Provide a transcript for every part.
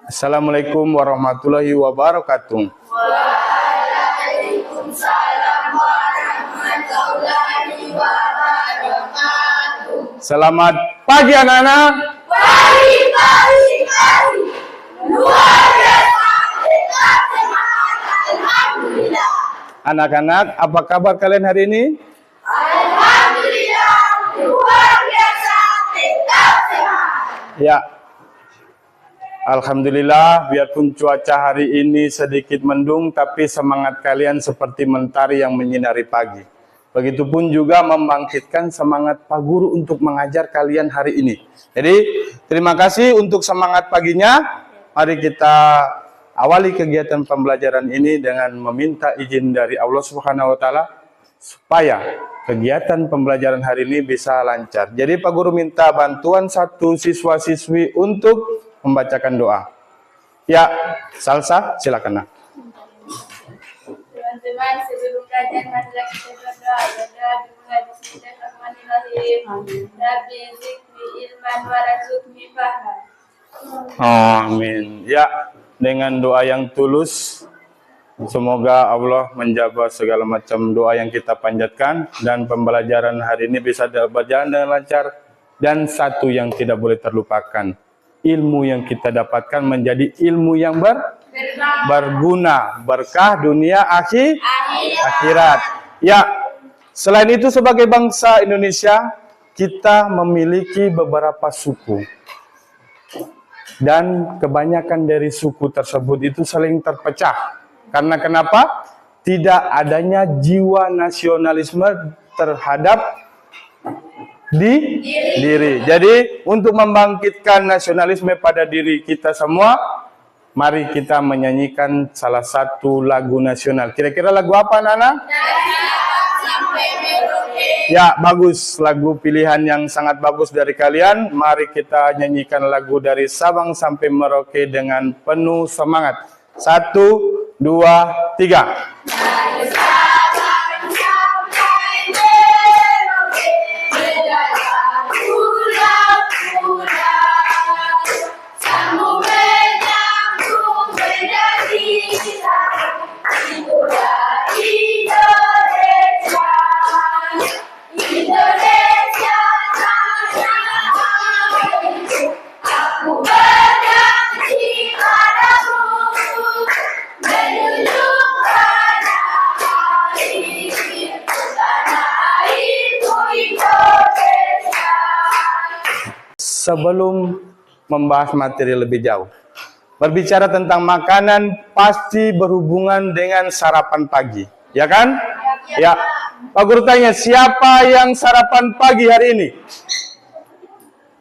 Assalamualaikum warahmatullahi wabarakatuh. Waalaikumsalam warahmatullahi wabarakatuh. Selamat pagi anak-anak. Pagi. Luar biasa. Kita semangat. Alhamdulillah. Anak-anak, apa kabar kalian hari ini? Alhamdulillah. Luar biasa. Kita semangat. Ya. Alhamdulillah, biarpun cuaca hari ini sedikit mendung, tapi semangat kalian seperti mentari yang menyinari pagi. Begitupun juga membangkitkan semangat Pak Guru untuk mengajar kalian hari ini. Jadi, terima kasih untuk semangat paginya. Mari kita awali kegiatan pembelajaran ini dengan meminta izin dari Allah Subhanahu wa Ta'ala supaya kegiatan pembelajaran hari ini bisa lancar. Jadi Pak Guru minta bantuan satu siswa-siswi untuk membacakan doa. Ya, Salsa, silakan. Teman-teman, sebelum kajian marilah kita berdoa. Dimulai bismillahirrahmanirrahim. Rabbi zidni ilman warzuqni fahman. Amin. Ya, dengan doa yang tulus, semoga Allah menjawab segala macam doa yang kita panjatkan dan pembelajaran hari ini bisa berjalan dengan lancar. Dan satu yang tidak boleh terlupakan, ilmu yang kita dapatkan menjadi ilmu yang berguna, berkah dunia akhirat. Ya, selain itu sebagai bangsa Indonesia, kita memiliki beberapa suku. Dan kebanyakan dari suku tersebut itu saling terpecah. Karena kenapa? Tidak adanya jiwa nasionalisme terhadap diri. Jadi untuk membangkitkan nasionalisme pada diri kita semua, mari kita menyanyikan salah satu lagu nasional. Kira-kira lagu apa, Nana? Ya, bagus. Lagu pilihan yang sangat bagus dari kalian. Mari kita nyanyikan lagu dari Sabang sampai Merauke dengan penuh semangat. 1, 2, 3. Sebelum membahas materi lebih jauh, berbicara tentang makanan pasti berhubungan dengan sarapan pagi, ya kan? Ya, Pak Guru tanya, siapa yang sarapan pagi hari ini?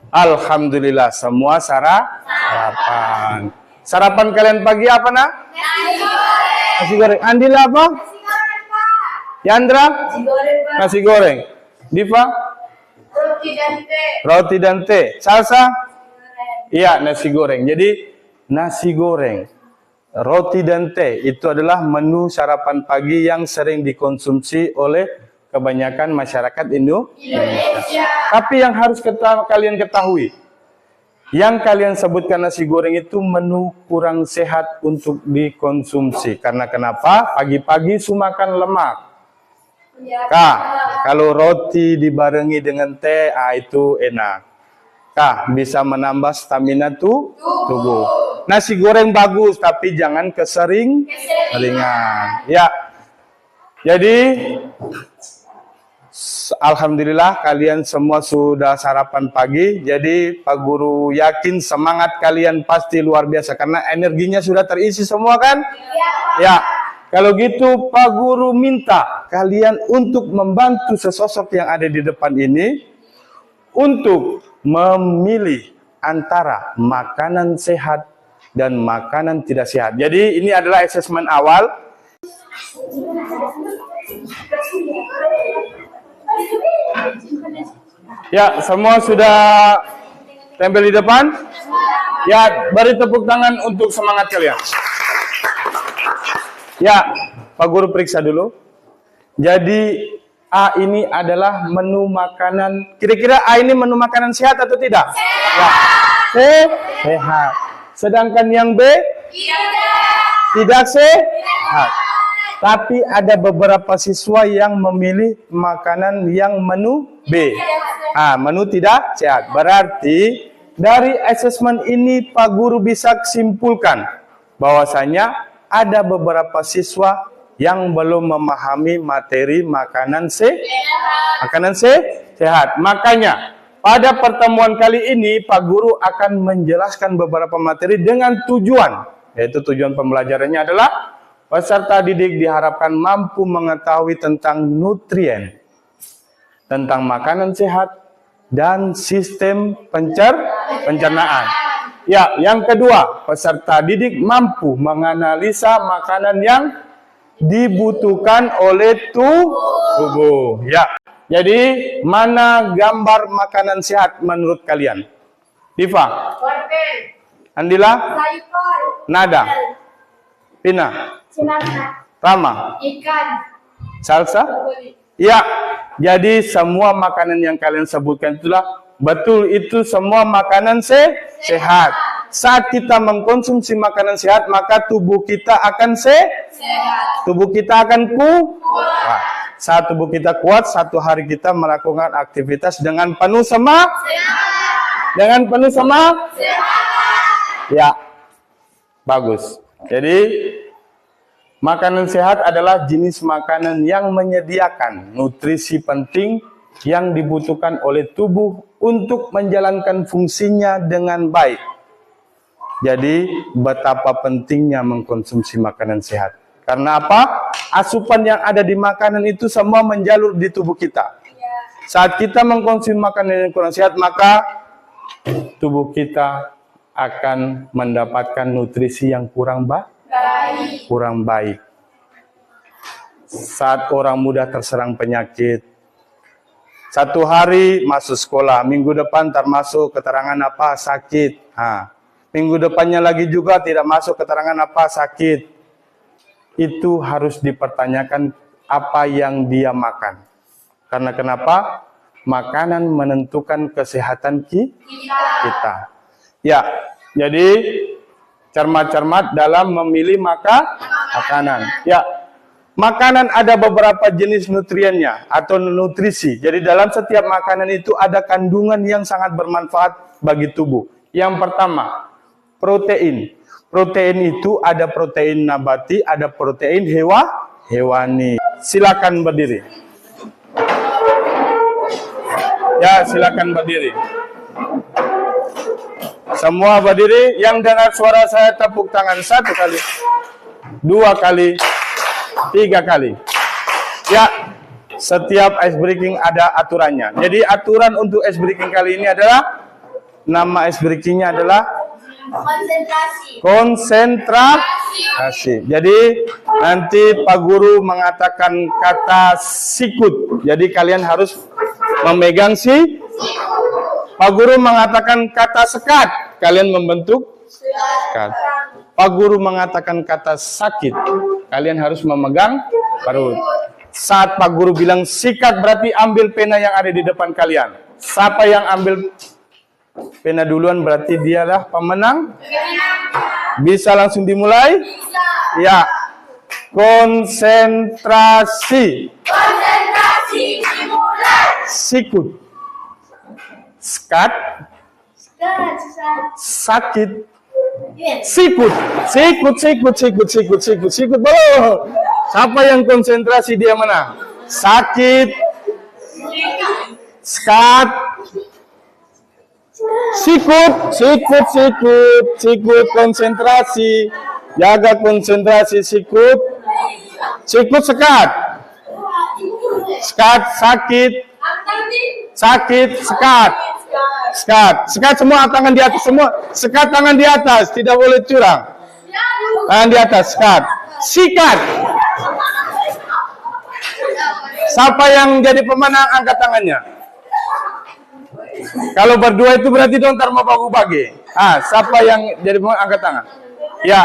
Alhamdulillah, semua sarapan. Sarapan kalian pagi apa, nak? Nasi goreng. Andila apa? Yandra? Nasi goreng. Diva? Roti dan teh. Salsa? Iya, nasi goreng. Jadi nasi goreng, roti dan teh itu adalah menu sarapan pagi yang sering dikonsumsi oleh kebanyakan masyarakat Indonesia. Tapi yang harus kalian ketahui, yang kalian sebutkan nasi goreng itu menu kurang sehat untuk dikonsumsi. Karena kenapa? Pagi-pagi sumakan lemak. Kak, kalau roti dibarengi dengan teh, itu enak. Kak, bisa menambah stamina tubuh. Nasi goreng bagus, tapi jangan keseringan. Ya. Jadi, alhamdulillah kalian semua sudah sarapan pagi. Jadi, Pak Guru yakin semangat kalian pasti luar biasa karena energinya sudah terisi semua kan? Ya. Kalau gitu Pak Guru minta kalian untuk membantu sesosok yang ada di depan ini untuk memilih antara makanan sehat dan makanan tidak sehat. Jadi ini adalah asesmen awal. Ya, semua sudah tempel di depan? Ya, beri tepuk tangan untuk semangat kalian. Ya, Pak Guru periksa dulu. Jadi A ini adalah menu makanan. Kira-kira A ini menu makanan sehat atau tidak? Sehat. Ya. Sehat. Sedangkan yang B tidak sehat. Tapi ada beberapa siswa yang memilih makanan yang menu B. Menu tidak sehat. Berarti dari asesmen ini Pak Guru bisa simpulkan bahwasanya ada beberapa siswa yang belum memahami materi makanan sehat. Makanya pada pertemuan kali ini Pak Guru akan menjelaskan beberapa materi dengan tujuan, yaitu tujuan pembelajarannya adalah peserta didik diharapkan mampu mengetahui tentang nutrien, tentang makanan sehat, dan sistem pencernaan. Ya, yang kedua, peserta didik mampu menganalisa makanan yang dibutuhkan oleh tubuh. Ya, jadi mana gambar makanan sehat menurut kalian? Diva, Andila, Nada, Pina, Rama, Ikan. Salsa? Ya, jadi semua makanan yang kalian sebutkan itulah betul, itu semua makanan sehat. Saat kita mengkonsumsi makanan sehat, maka tubuh kita akan sehat. Tubuh kita akan kuat. Saat tubuh kita kuat, satu hari kita melakukan aktivitas dengan penuh semangat. Dengan penuh semangat. Ya, bagus. Jadi makanan sehat adalah jenis makanan yang menyediakan nutrisi penting yang dibutuhkan oleh tubuh untuk menjalankan fungsinya dengan baik. Jadi, betapa pentingnya mengkonsumsi makanan sehat. Karena apa? Asupan yang ada di makanan itu semua menjalur di tubuh kita. Saat kita mengkonsumsi makanan yang kurang sehat, maka tubuh kita akan mendapatkan nutrisi yang kurang baik. Saat orang muda terserang penyakit, satu hari masuk sekolah, minggu depan termasuk keterangan apa? Sakit. Minggu depannya lagi juga tidak masuk keterangan apa? Sakit. Itu harus dipertanyakan apa yang dia makan. Karena kenapa? Makanan menentukan kesehatan kita. Ya, jadi cermat-cermat dalam memilih makanan. Ya, makanan ada beberapa jenis nutriennya atau nutrisi. Jadi dalam setiap makanan itu ada kandungan yang sangat bermanfaat bagi tubuh. Yang pertama, protein. Protein itu ada protein nabati, ada protein hewani. Silakan berdiri. Ya, silakan berdiri. Semua berdiri. Yang dengar suara saya tepuk tangan 1 kali, 2 kali, 3 kali. Ya, setiap ice breaking ada aturannya. Jadi aturan untuk ice breaking kali ini adalah, nama ice breakingnya adalah konsentrasi. Jadi nanti Pak Guru mengatakan kata sikut. Jadi kalian harus memegang Pak Guru mengatakan kata sekat, kalian membentuk sekat. Pak Guru mengatakan kata sakit, kalian harus memegang perut. Saat Pak Guru bilang sikat, berarti ambil pena yang ada di depan kalian. Siapa yang ambil pena duluan berarti dialah pemenang. Bisa langsung dimulai? Ya. Konsentrasi. Sikut. Sekat, sakit, sikut. Belum. Siapa yang konsentrasi dia menang. Sakit, sekat, sikut, konsentrasi. Jaga konsentrasi, sikut, sekat, sakit, sekat semua tangan di atas, semua sekat tangan di atas, tidak boleh curang. Tangan di atas, sekat, sikat. Siapa yang jadi pemenang angkat tangannya. Kalau berdua itu berarti dong ntar mau bagi. Siapa yang jadi pemenang angkat tangan. Ya,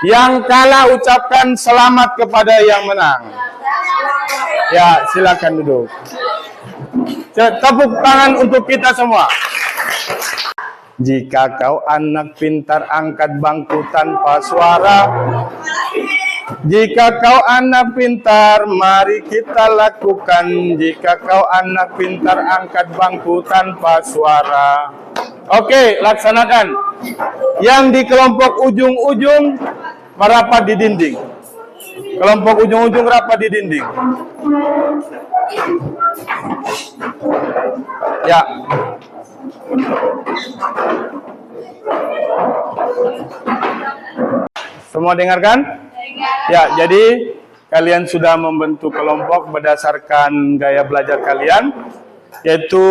yang kalah ucapkan selamat kepada yang menang. Ya, silakan duduk. Tepuk tangan untuk kita semua. Jika kau anak pintar, angkat bangku tanpa suara. Jika kau anak pintar, mari kita lakukan. Jika kau anak pintar, angkat bangku tanpa suara. Oke, laksanakan. Yang di kelompok ujung-ujung merapat di dinding. Kelompok ujung-ujung rapat di dinding. Ya. Semua dengarkan? Ya, jadi kalian sudah membentuk kelompok berdasarkan gaya belajar kalian, yaitu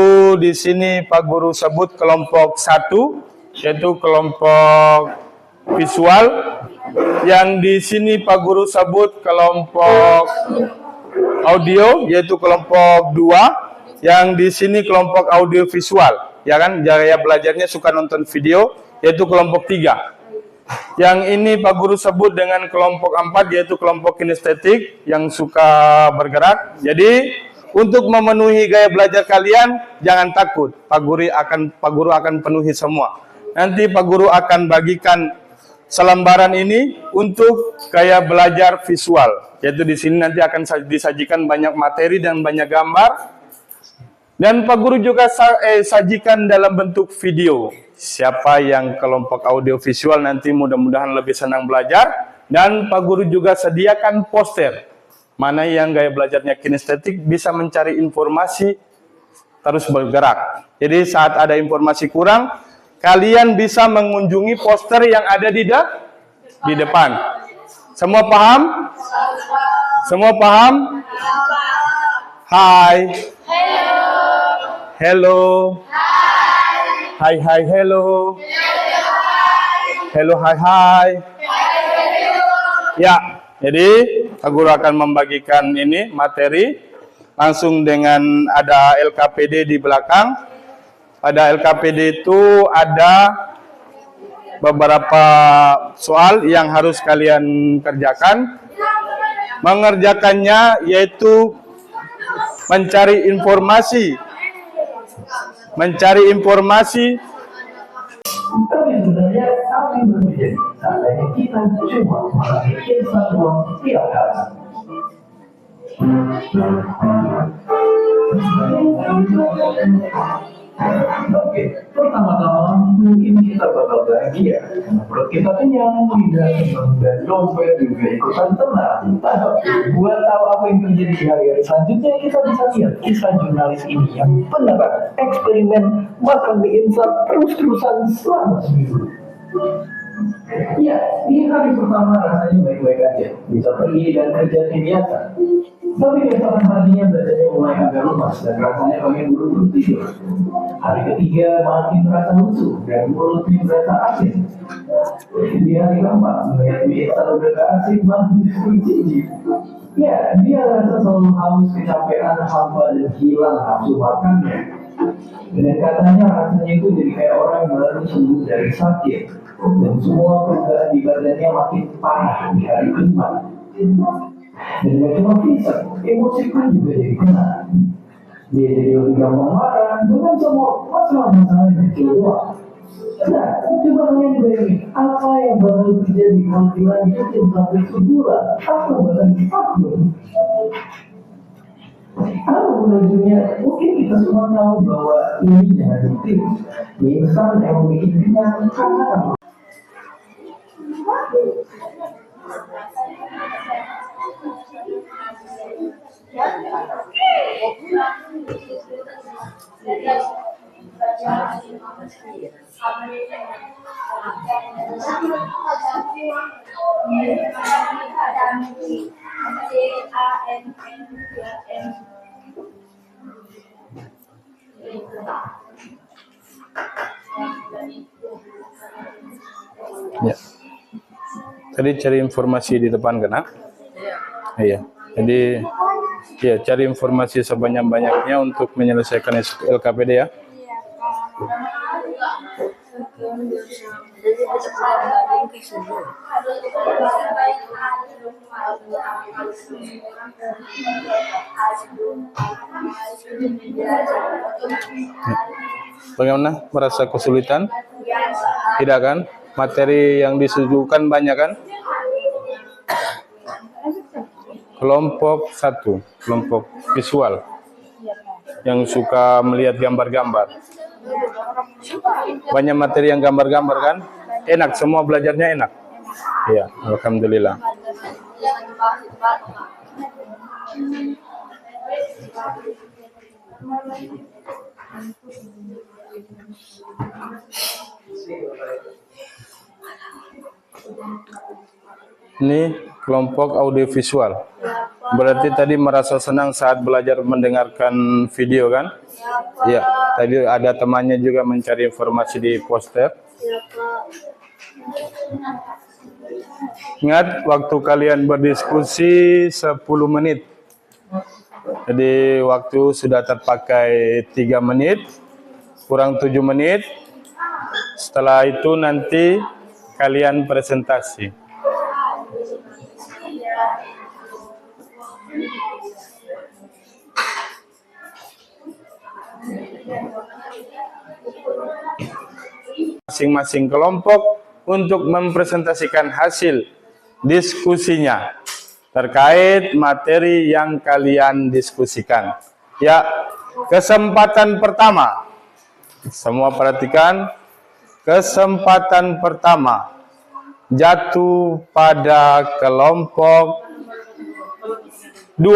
di sini Pak Guru sebut kelompok 1, yaitu kelompok visual. Yang di sini Pak Guru sebut kelompok audio, yaitu kelompok 2. Yang di sini kelompok audio visual, ya kan? Gaya belajarnya suka nonton video, yaitu kelompok 3. Yang ini Pak Guru sebut dengan kelompok 4, yaitu kelompok kinestetik yang suka bergerak. Jadi untuk memenuhi gaya belajar kalian, jangan takut. Pak Guru akan penuhi semua. Nanti Pak Guru akan bagikan selembaran ini untuk gaya belajar visual. Yaitu di sini nanti akan disajikan banyak materi dan banyak gambar. Dan Pak Guru juga sajikan dalam bentuk video. Siapa yang kelompok audio visual nanti mudah-mudahan lebih senang belajar. Dan Pak Guru juga sediakan poster. Mana yang gaya belajarnya kinestetik bisa mencari informasi terus bergerak. Jadi saat ada informasi kurang, kalian bisa mengunjungi poster yang ada di depan. Semua paham? Semua paham? Hai. Hello. Hai hai hello. Hello hai hai. Ya, jadi Pak Guru akan membagikan ini materi langsung dengan ada LKPD di belakang. Pada LKPD itu ada beberapa soal yang harus kalian kerjakan. Mengerjakannya yaitu mencari informasi. Tapi sebenarnya apa yang terjadi? Seandainya kita cuma memikir satu ruang tiap hari. Oke, pertama-tama mungkin kita bakal bahagia karena perut kita kenyang, lidah senang, dan dompet juga ikutan tenang. Tapi buat tahu apa yang terjadi di hari-hari selanjutnya, kita bisa lihat kisah jurnalis ini yang beneran eksperimen makan mie instan terus-terusan selama seminggu. Ya, di hari pertama rasanya baik-baik aja, bisa pergi dan kerja seperti biasa. Tapi keesokan harinya badannya mulai agak lemas dan rasanya pengen buru-buru tidur. Hari ketiga makin terasa lusuh dan mulutnya berasa asin. Di hari keempat melihat mie instan udah gak asin banget justru jijik. Ya, dia rasa selalu haus, kecapean, hampa dan hilang nafsu makannya. Dan katanya rasanya itu jadi kayak orang yang baru sembuh dari sakit. Dan semua perubahan di badannya makin parah di hari kelima. Dan gak cuma fisik, emosi pun juga jadi kena. Dia jadi lebih gampang marah dengan semua masalah-masalah yang kecil doang. Nah, coba kalian bayangin apa yang bakal terjadi kalau kita ikutin sampai sebulan atau bahkan setahun. Apapun ujungnya, mungkin kita semua tahu bahwa ini jangan ditiru. Mie instan yang bikin kenyang karena apa? Ya. Tadi cari informasi di depan kena? Iya. Jadi ya cari informasi sebanyak-banyaknya untuk menyelesaikan LKPD ya. Bagaimana? Merasa kesulitan? Tidak kan? Materi yang disuguhkan banyak kan? Kelompok 1, kelompok visual yang suka melihat gambar-gambar. Banyak materi yang gambar-gambar kan? Enak, semua belajarnya enak. Iya, alhamdulillah. Ini kelompok audiovisual. Berarti tadi merasa senang saat belajar mendengarkan video kan? Iya, tadi ada temannya juga mencari informasi di poster. Ingat, waktu kalian berdiskusi 10 menit. Jadi waktu sudah terpakai 3 menit, kurang 7 menit. Setelah itu nanti kalian presentasi. Masing-masing kelompok untuk mempresentasikan hasil diskusinya terkait materi yang kalian diskusikan. Ya, kesempatan pertama. Semua perhatikan, kesempatan pertama jatuh pada kelompok 2.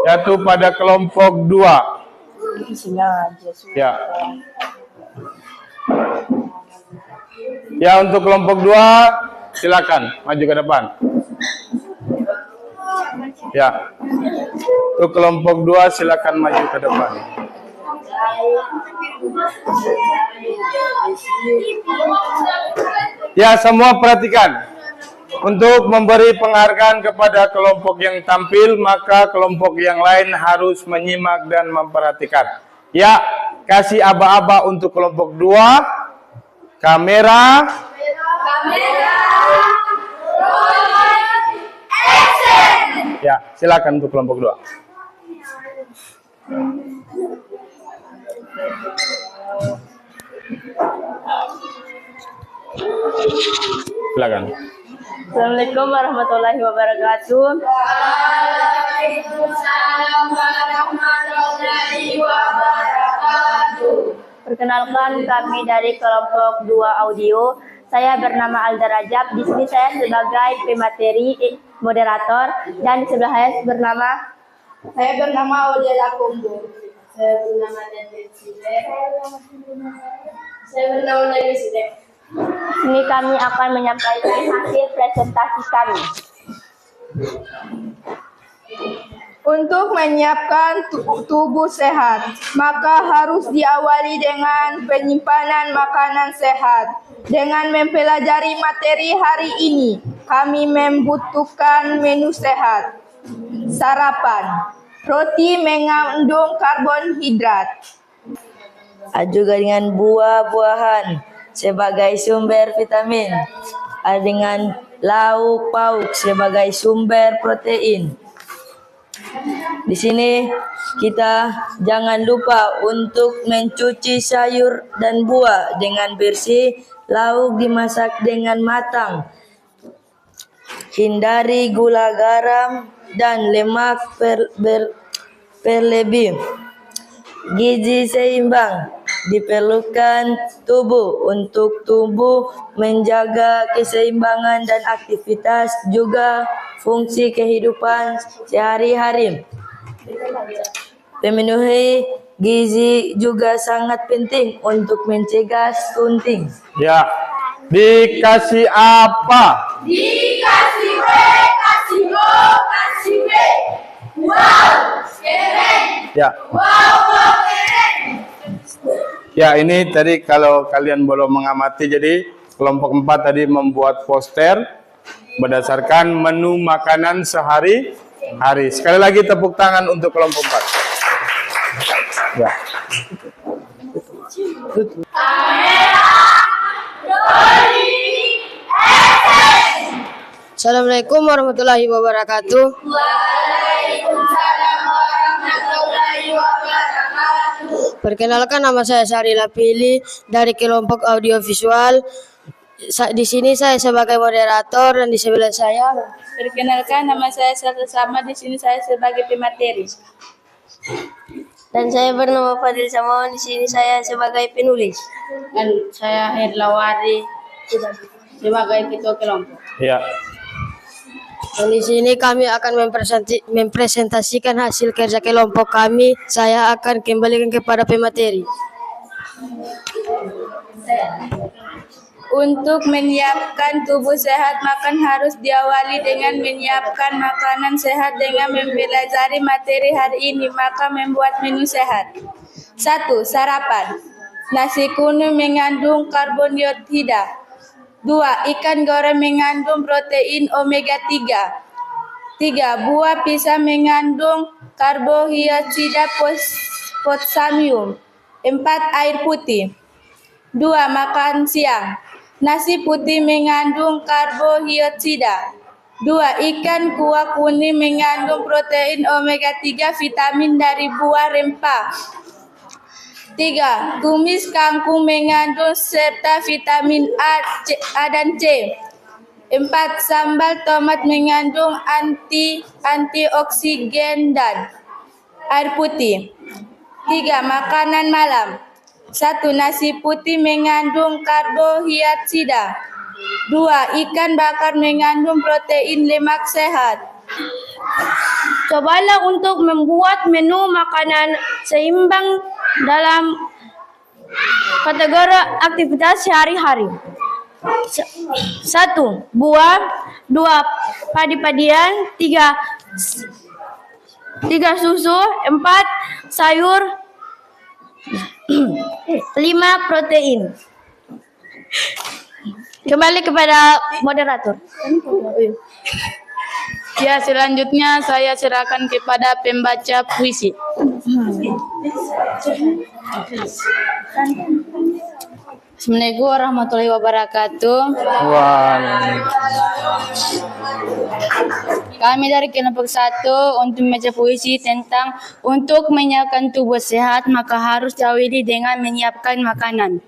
Jatuh pada kelompok 2. Ya. Ya, untuk kelompok 2 silakan maju ke depan. Ya. Untuk kelompok 2 silakan maju ke depan. Ya, semua perhatikan. Untuk memberi penghargaan kepada kelompok yang tampil, maka kelompok yang lain harus menyimak dan memperhatikan. Ya, kasih aba-aba untuk kelompok 2. Kamera. Ya, silakan untuk kelompok 2. Silakan. Assalamualaikum warahmatullahi wabarakatuh. Waalaikumsalam warahmatullahi wabarakatuh. Perkenalkan, kami dari kelompok 2 audio. Saya bernama Alda Rajab. Di sini saya sebagai pemateri moderator, dan di sebelah saya bernama Odela Kombo. Saya bernama Dewi Sidek. Ini kami akan menyampaikan hasil presentasi kami. Untuk menyiapkan tubuh sehat, maka harus diawali dengan penyimpanan makanan sehat. Dengan mempelajari materi hari ini, kami membutuhkan menu sehat. Sarapan, roti mengandung karbohidrat. Juga dengan buah-buahan sebagai sumber vitamin, dengan lauk pauk sebagai sumber protein. Di sini kita jangan lupa untuk mencuci sayur dan buah dengan bersih, lauk dimasak dengan matang. Hindari gula, garam, dan lemak berlebih. Gizi seimbang diperlukan tubuh untuk tubuh menjaga keseimbangan dan aktivitas, juga fungsi kehidupan sehari-hari. Memenuhi gizi juga sangat penting untuk mencegah stunting. Ya, dikasih apa? Dikasih B, kasih O, kasih B. Wow, keren. Ya. Wow, keren. Ya, ini tadi kalau kalian boleh mengamati, jadi kelompok 4 tadi membuat poster berdasarkan menu makanan sehari-hari. Sekali lagi tepuk tangan untuk kelompok 4. Ya. Assalamualaikum warahmatullahi wabarakatuh. Waalaikumsalam warahmatullahi wabarakatuh. Perkenalkan, nama saya Sarila Pili dari kelompok audiovisual. Di sini saya sebagai moderator dan di sebelah saya. Perkenalkan, nama saya Salsa Sama. Di sini saya sebagai pemateri. Dan saya bernama Fadil Samawan. Di sini saya sebagai penulis. Dan saya Herlawari sebagai ketua kelompok. Ya. Dan di sini kami akan mempresentasikan hasil kerja kelompok kami. Saya akan kembalikan kepada pemateri. Untuk menyiapkan tubuh sehat, makan harus diawali dengan menyiapkan makanan sehat dengan mempelajari materi hari ini, maka membuat menu sehat. 1. Sarapan. Nasi kuning mengandung karbonhidrat. 2. Ikan goreng mengandung protein omega 3. 3. Buah pisang mengandung karbohidrat potassium. 4. Air putih. 2. Makan siang. Nasi putih mengandung karbohidrat. 2. Ikan kuah kuning mengandung protein omega 3, vitamin dari buah rempah. 3. Tumis kangkung mengandung serta vitamin A dan C. 4. Sambal tomat mengandung antioksigen dan air putih. 3. Makanan malam. 1. Nasi putih mengandung karbohidrat. 2. Ikan bakar mengandung protein lemak sehat. Cobalah untuk membuat menu makanan seimbang dalam kategori aktivitas sehari-hari. 1. Buah. 2. Padi-padian. 3. Susu. 4. Sayur. 5. Protein. Kembali kepada moderator. Ya, selanjutnya saya serahkan kepada pembaca puisi. Assalamualaikum warahmatullahi wabarakatuh. Kami dari kelompok 1 untuk membaca puisi tentang untuk menyiapkan tubuh sehat maka harus diawali dengan menyiapkan makanan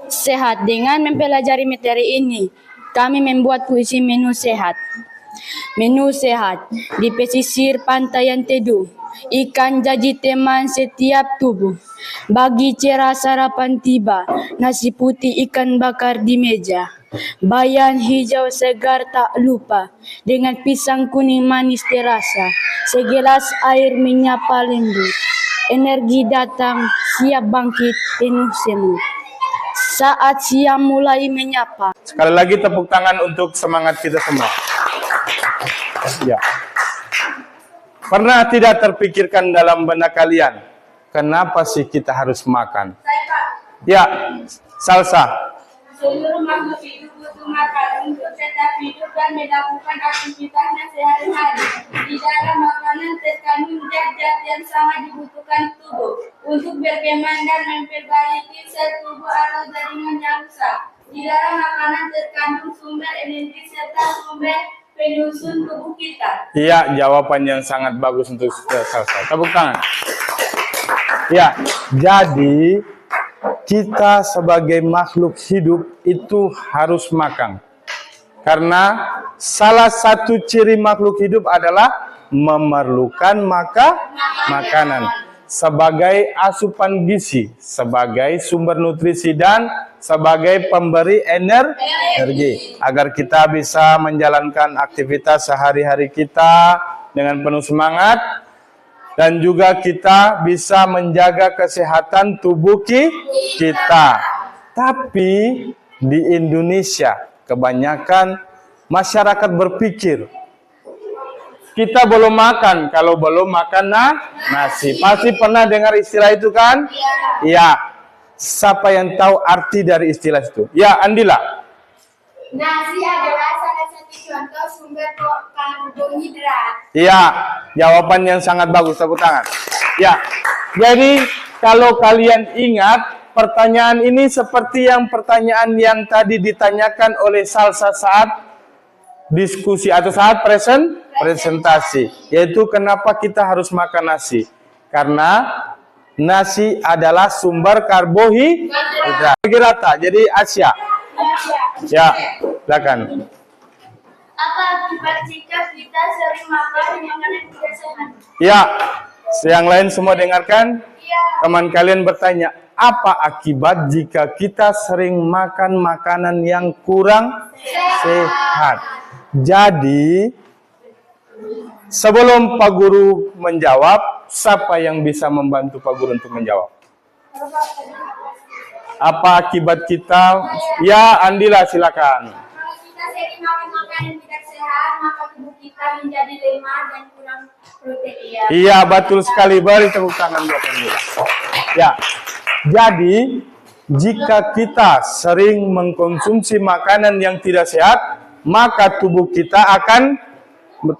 sehat. Dengan mempelajari materi ini, kami membuat puisi menu sehat. Menu sehat di pesisir pantai yang teduh, ikan jadi teman setiap tubuh. Bagi cerah sarapan tiba, nasi putih ikan bakar di meja. Bayam hijau segar tak lupa, dengan pisang kuning manis terasa. Segelas air menyapa lendu, energi datang siap bangkit penuh semu. Saat siang mulai menyapa. Sekali lagi tepuk tangan untuk semangat kita semua. Ya. Pernah tidak terpikirkan dalam benak kalian, kenapa sih kita harus makan? Ya, Salsa. Seluruh makhluk hidup butuh makan untuk tetap hidup dan melakukan aktivitasnya sehari-hari. Di dalam makanan terkandung zat-zat yang sangat dibutuhkan tubuh untuk berkembang dan memperbaiki sel tubuh atau jaringan yang rusak. Di dalam makanan terkandung sumber energi serta sumber penyusun tubuh kita. Iya, jawaban yang sangat bagus untuk Salsa. Tepuk tangan. Ya, jadi kita sebagai makhluk hidup itu harus makan. Karena salah satu ciri makhluk hidup adalah memerlukan makanan sebagai asupan gizi, sebagai sumber nutrisi dan sebagai pemberi energi agar kita bisa menjalankan aktivitas sehari-hari kita dengan penuh semangat dan juga kita bisa menjaga kesehatan tubuh kita. Tapi di Indonesia kebanyakan masyarakat berpikir kita belum makan kalau belum makan nasi. Pasti pernah dengar istilah itu kan? Iya. Siapa yang tahu arti dari istilah itu? Ya, Andila. Nasi adalah salah satu contoh sumber karbohidrat. Iya, jawaban yang sangat bagus, tepuk tangan. Ya, jadi kalau kalian ingat, pertanyaan ini seperti yang pertanyaan yang tadi ditanyakan oleh Salsa saat diskusi atau saat presentasi, yaitu kenapa kita harus makan nasi? Karena Nasi adalah sumber karbohidrat. Bagi rata, jadi Asia. Ya, silakan. Apa akibat jika kita sering makan makanan tidak sehat? Ya, yang lain semua dengarkan. Teman kalian bertanya, apa akibat jika kita sering makan makanan yang kurang sehat? Jadi, sebelum Pak Guru menjawab, siapa yang bisa membantu Pak Guru untuk menjawab? Apa akibat kita? Ya, Andila silakan. Kalau kita sering makan makanan tidak sehat, maka tubuh kita menjadi lemah dan kurang protein. Iya, betul sekali. Beri tepuk tangan buat Andila. Ya, jadi jika kita sering mengkonsumsi makanan yang tidak sehat, maka tubuh kita akan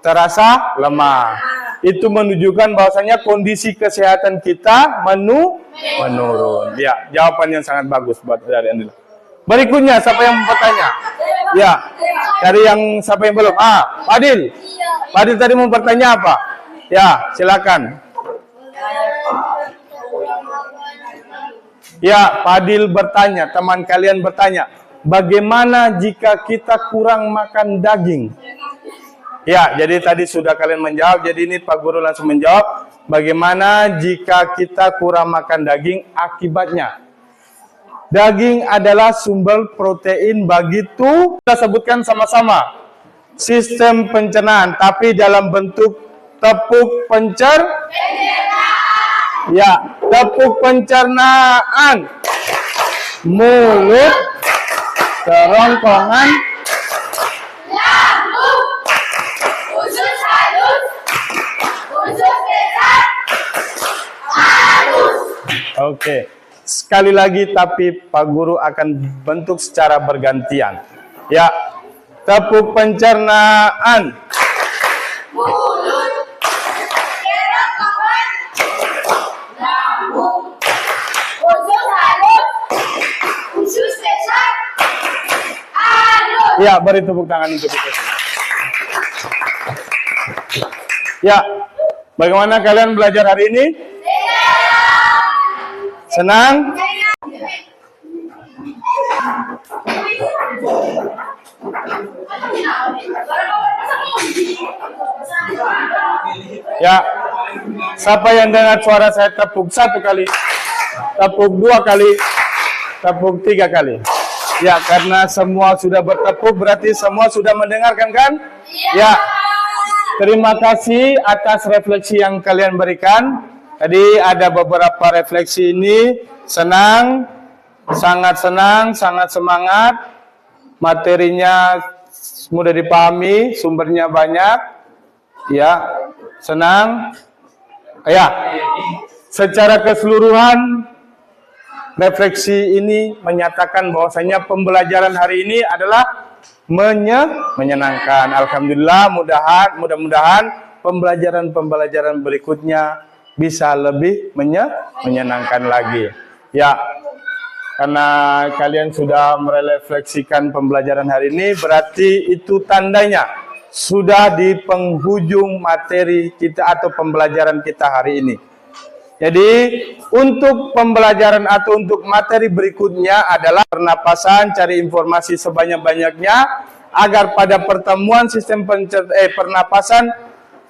terasa lemah. Itu menunjukkan bahwasanya kondisi kesehatan kita menurun. Ya, jawaban yang sangat bagus buat dari Andila. Berikutnya, siapa yang bertanya? Ya, dari yang siapa yang belum? Fadil. Fadil tadi mau bertanya apa? Ya, silakan. Ya, Fadil bertanya, teman kalian bertanya, bagaimana jika kita kurang makan daging? Ya, jadi tadi sudah kalian menjawab, jadi ini Pak Guru langsung menjawab, bagaimana jika kita kurang makan daging, akibatnya? Daging adalah sumber protein bagi tubuh. Kita sebutkan sama-sama, sistem pencernaan, tapi dalam bentuk tepuk pencernaan. Ya, tepuk pencernaan, mulut, kerongkongan, Lambung, usus halus, usus besar, halus. Oke, sekali lagi tapi Pak Guru akan bentuk secara bergantian. Ya, tepuk pencernaan, Mulut, kerongkongan, lambung, usus halus, usus besar, halus. ya beri tepuk tangan untuk kita semua. Ya, bagaimana kalian belajar hari ini? Senang? Ya, siapa yang dengar suara saya tepuk 1 kali, tepuk 2 kali, tepuk 3 kali. Ya, karena semua sudah bertepuk, berarti semua sudah mendengarkan kan? Ya, terima kasih atas refleksi yang kalian berikan. Tadi ada beberapa refleksi ini, senang, sangat senang, sangat semangat, materinya mudah dipahami, sumbernya banyak, ya, senang. Ya, secara keseluruhan refleksi ini menyatakan bahwasanya pembelajaran hari ini adalah menyenangkan. Alhamdulillah, mudah-mudahan pembelajaran berikutnya bisa lebih menyenangkan lagi. Ya, karena kalian sudah merefleksikan pembelajaran hari ini, berarti itu tandanya sudah di penghujung materi kita atau pembelajaran kita hari ini. Jadi untuk pembelajaran atau untuk materi berikutnya adalah pernapasan, cari informasi sebanyak-banyaknya agar pada pertemuan sistem pernapasan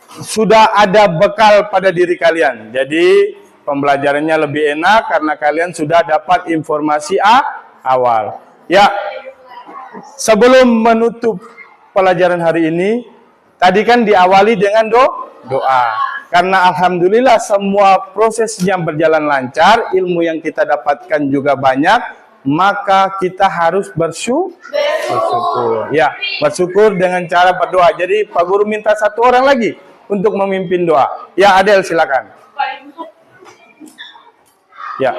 sudah ada bekal pada diri kalian. Jadi pembelajarannya lebih enak karena kalian sudah dapat informasi awal. Ya, sebelum menutup pelajaran hari ini, tadi kan diawali dengan doa. Karena alhamdulillah semua prosesnya berjalan lancar, ilmu yang kita dapatkan juga banyak, maka kita harus bersyukur. Ya, bersyukur dengan cara berdoa. Jadi Pak Guru minta 1 orang lagi untuk memimpin doa. Ya, Adel silakan. Ya.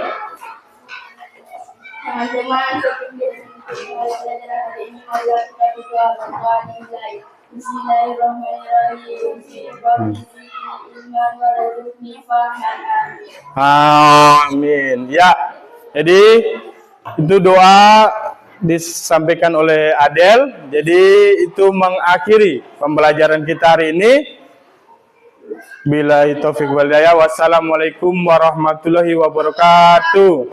Teman-teman, belajar hari ini marilah kita berdoa berdoa nilai. Bismillahirrahmanirrahim. Iman warahmatullahi wabarakatuh. Amin. Ya. Jadi itu doa disampaikan oleh Adel. Jadi itu mengakhiri pembelajaran kita hari ini. Billahi taufiq wal hidayah. Wassalamualaikum warahmatullahi wabarakatuh.